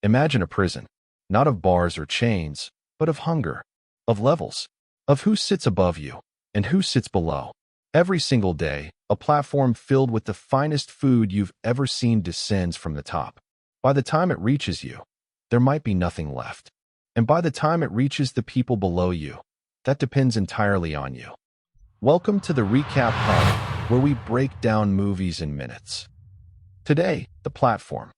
Imagine a prison, not of bars or chains, but of hunger, of levels, of who sits above you and who sits below. Every single day, a platform filled with the finest food you've ever seen descends from the top. By the time it reaches you, there might be nothing left. And by the time it reaches the people below you, that depends entirely on you. Welcome to the Recap Hub, where we break down movies in minutes. Today, the platform.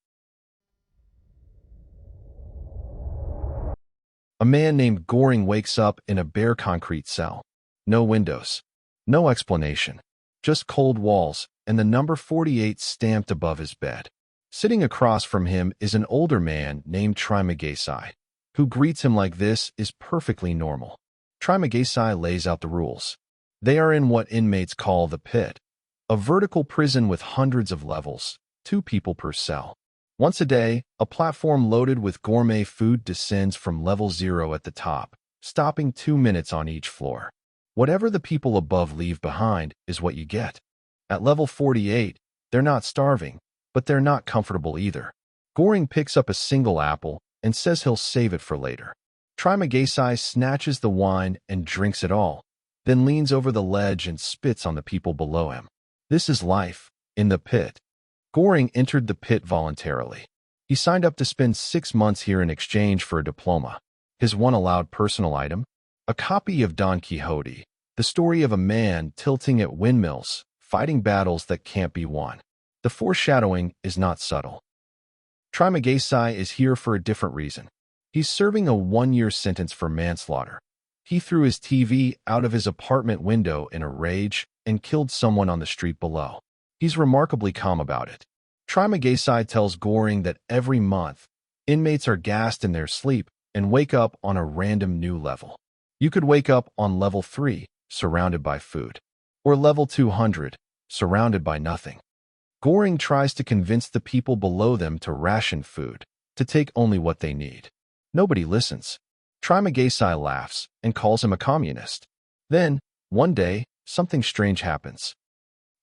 A man named Goreng wakes up in a bare concrete cell. No windows. No explanation. Just cold walls and the number 48 stamped above his bed. Sitting across from him is an older man named Trimagasi, who greets him like this is perfectly normal. Trimagasi lays out the rules. They are in what inmates call the pit, a vertical prison with hundreds of levels, 2 people per cell. Once a day, a platform loaded with gourmet food descends from level 0 at the top, stopping 2 minutes on each floor. Whatever the people above leave behind is what you get. At level 48, they're not starving, but they're not comfortable either. Goreng picks up a single apple and says he'll save it for later. Trimagasi snatches the wine and drinks it all, then leans over the ledge and spits on the people below him. This is life, in the pit. Goreng entered the pit voluntarily. He signed up to spend 6 months here in exchange for a diploma. His one allowed personal item? A copy of Don Quixote, the story of a man tilting at windmills, fighting battles that can't be won. The foreshadowing is not subtle. Trimagasi is here for a different reason. He's serving a 1-year sentence for manslaughter. He threw his TV out of his apartment window in a rage and killed someone on the street below. He's remarkably calm about it. Trimagasi tells Goreng that every month, inmates are gassed in their sleep and wake up on a random new level. You could wake up on level 3, surrounded by food, or level 200, surrounded by nothing. Goreng tries to convince the people below them to ration food, to take only what they need. Nobody listens. Trimagasi laughs and calls him a communist. Then, one day, something strange happens.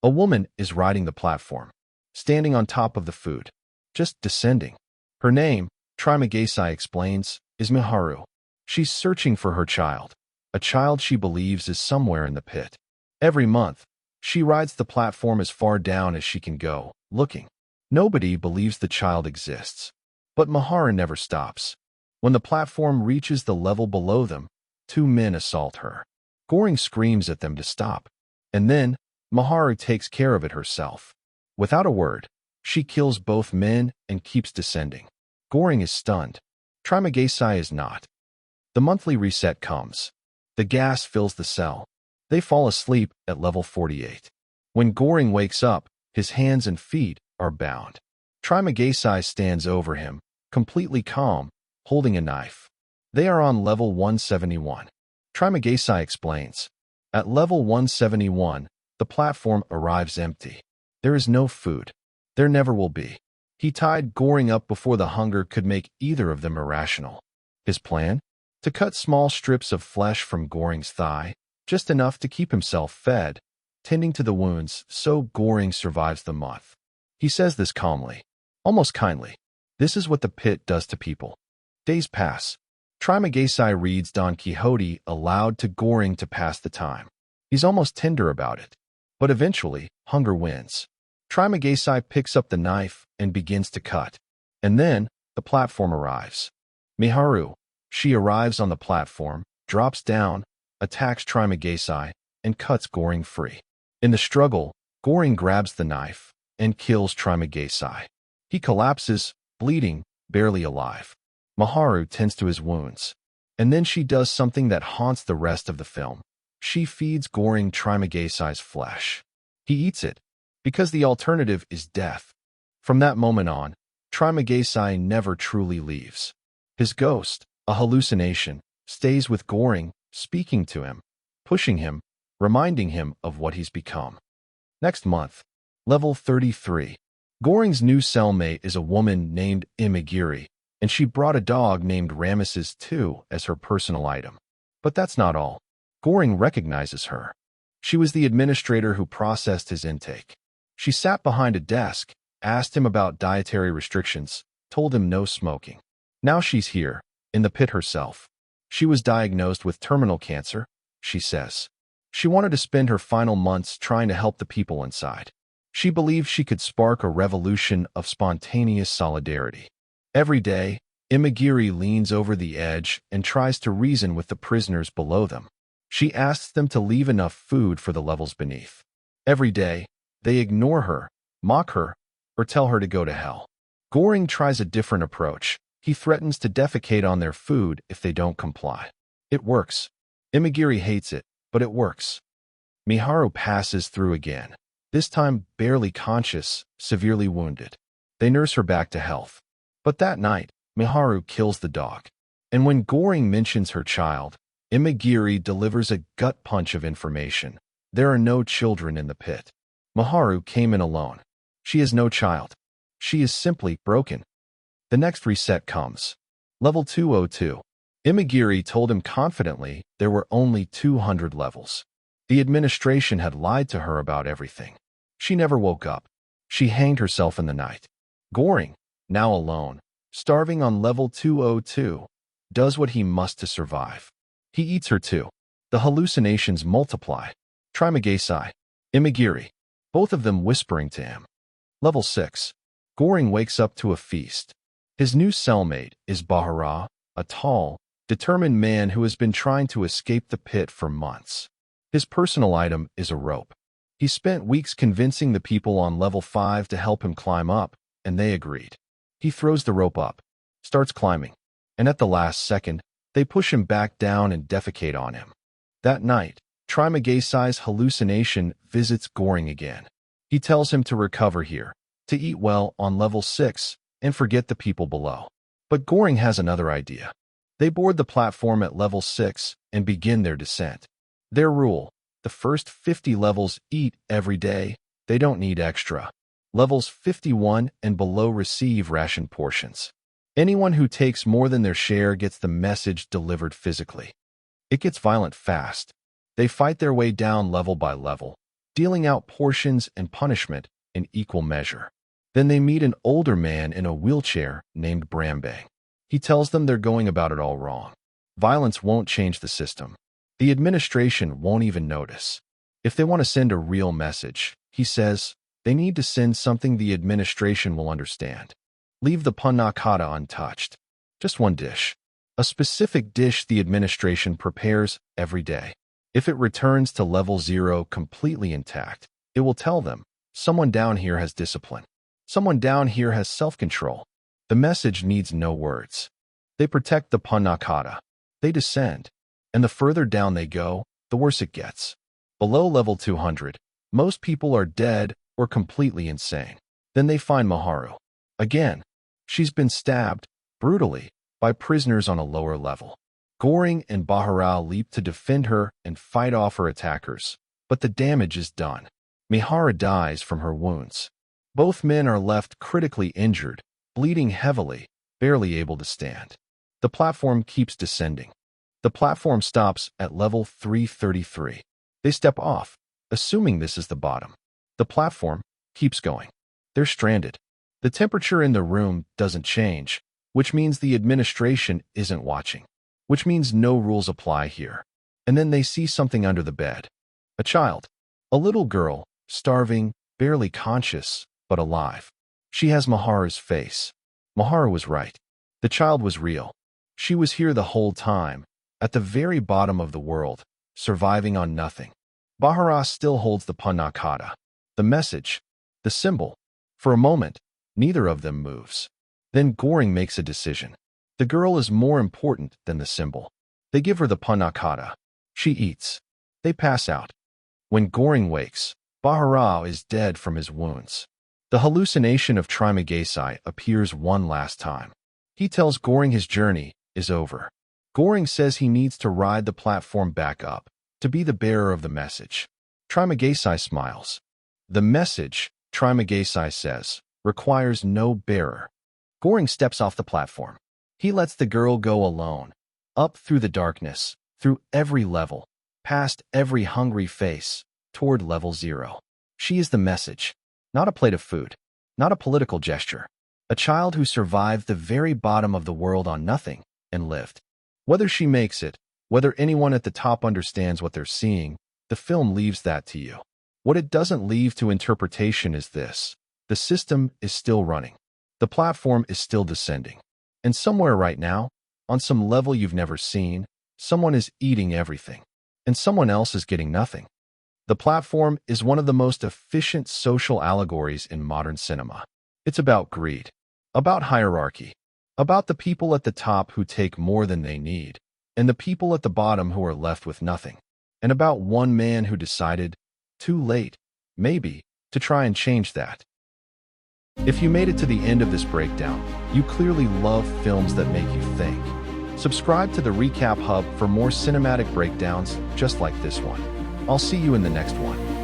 A woman is riding the platform, standing on top of the food, just descending. Her name, Trimagasi explains, is Miharu. She's searching for her child, a child she believes is somewhere in the pit. Every month, she rides the platform as far down as she can go, looking. Nobody believes the child exists. But Miharu never stops. When the platform reaches the level below them, 2 men assault her. Goreng screams at them to stop. And then, Miharu takes care of it herself. Without a word, she kills both men and keeps descending. Goreng is stunned. Trimagasi is not. The monthly reset comes. The gas fills the cell. They fall asleep at level 48. When Goreng wakes up, his hands and feet are bound. Trimagasi stands over him, completely calm, holding a knife. They are on level 171. Trimagasi explains. At level 171, the platform arrives empty. There is no food. There never will be. He tied Goreng up before the hunger could make either of them irrational. His plan? To cut small strips of flesh from Goreng's thigh, just enough to keep himself fed, tending to the wounds so Goreng survives the month. He says this calmly, almost kindly. This is what the pit does to people. Days pass. Trimagasi reads Don Quixote aloud to Goreng to pass the time. He's almost tender about it. But eventually, hunger wins. Trimagasi picks up the knife and begins to cut. And then, the platform arrives. Miharu. She arrives on the platform, drops down, attacks Trimagasi, and cuts Goreng free. In the struggle, Goreng grabs the knife and kills Trimagasi. He collapses, bleeding, barely alive. Miharu tends to his wounds. And then she does something that haunts the rest of the film. She feeds Goreng Trimagasi's flesh. He eats it, because the alternative is death. From that moment on, Trimagasi never truly leaves. His ghost, a hallucination, stays with Goreng, speaking to him, pushing him, reminding him of what he's become. Next month, level 33. Goreng's new cellmate is a woman named Imoguiri, and she brought a dog named Ramesses II as her personal item. But that's not all. Goreng recognizes her. She was the administrator who processed his intake. She sat behind a desk, asked him about dietary restrictions, told him no smoking. Now she's here, in the pit herself. She was diagnosed with terminal cancer, she says. She wanted to spend her final months trying to help the people inside. She believed she could spark a revolution of spontaneous solidarity. Every day, Imoguiri leans over the edge and tries to reason with the prisoners below them. She asks them to leave enough food for the levels beneath. Every day, they ignore her, mock her, or tell her to go to hell. Goreng tries a different approach. He threatens to defecate on their food if they don't comply. It works. Imoguiri hates it, but it works. Miharu passes through again, this time barely conscious, severely wounded. They nurse her back to health. But that night, Miharu kills the dog. And when Goreng mentions her child, Imoguiri delivers a gut punch of information. There are no children in the pit. Miharu came in alone. She has no child. She is simply broken. The next reset comes. Level 202. Imoguiri told him confidently there were only 200 levels. The administration had lied to her about everything. She never woke up. She hanged herself in the night. Goreng, now alone, starving on level 202, does what he must to survive. He eats her too. The hallucinations multiply. Trimagasi, Imoguiri, both of them whispering to him. Level 6. Goreng wakes up to a feast. His new cellmate is Baharat, a tall, determined man who has been trying to escape the pit for months. His personal item is a rope. He spent weeks convincing the people on level 5 to help him climb up, and they agreed. He throws the rope up, starts climbing, and at the last second, they push him back down and defecate on him. That night, Trimagasi's hallucination visits Goreng again. He tells him to recover here, to eat well on level 6, and forget the people below. But Goreng has another idea. They board the platform at level 6 and begin their descent. Their rule: the first 50 levels eat every day, they don't need extra. Levels 51 and below receive ration portions. Anyone who takes more than their share gets the message delivered physically. It gets violent fast. They fight their way down level by level, dealing out portions and punishment in equal measure. Then they meet an older man in a wheelchair named Brambang. He tells them they're going about it all wrong. Violence won't change the system. The administration won't even notice. If they want to send a real message, he says, they need to send something the administration will understand. Leave the Panna Cotta untouched. Just one dish. A specific dish the administration prepares every day. If it returns to level 0 completely intact, it will tell them, someone down here has discipline. Someone down here has self-control. The message needs no words. They protect the Panna Cotta. They descend. And the further down they go, the worse it gets. Below level 200, most people are dead or completely insane. Then they find Miharu. Again, she's been stabbed, brutally, by prisoners on a lower level. Goreng and Baharat leap to defend her and fight off her attackers, but the damage is done. Miharu dies from her wounds. Both men are left critically injured, bleeding heavily, barely able to stand. The platform keeps descending. The platform stops at level 333. They step off, assuming this is the bottom. The platform keeps going. They're stranded. The temperature in the room doesn't change, which means the administration isn't watching, which means no rules apply here. And then they see something under the bed. A child. A little girl, starving, barely conscious, but alive. She has Miharu's face. Miharu was right. The child was real. She was here the whole time, at the very bottom of the world, surviving on nothing. Baharat still holds the Panna Cotta. The message, the symbol. For a moment, neither of them moves. Then Goreng makes a decision. The girl is more important than the symbol. They give her the Panna Cotta. She eats. They pass out. When Goreng wakes, Baharat is dead from his wounds. The hallucination of Trimagasi appears one last time. He tells Goreng his journey is over. Goreng says he needs to ride the platform back up, to be the bearer of the message. Trimagasi smiles. The message, Trimagasi says, requires no bearer. Goreng steps off the platform. He lets the girl go alone, up through the darkness, through every level, past every hungry face, toward level 0. She is the message. Not a plate of food, not a political gesture. A child who survived the very bottom of the world on nothing and lived. Whether she makes it, whether anyone at the top understands what they're seeing, the film leaves that to you. What it doesn't leave to interpretation is this. The system is still running. The platform is still descending. And somewhere right now, on some level you've never seen, someone is eating everything. And someone else is getting nothing. The platform is one of the most efficient social allegories in modern cinema. It's about greed, about hierarchy, about the people at the top who take more than they need, and the people at the bottom who are left with nothing, and about one man who decided, too late, maybe, to try and change that. If you made it to the end of this breakdown, you clearly love films that make you think. Subscribe to the Recap Hub for more cinematic breakdowns just like this one. I'll see you in the next one.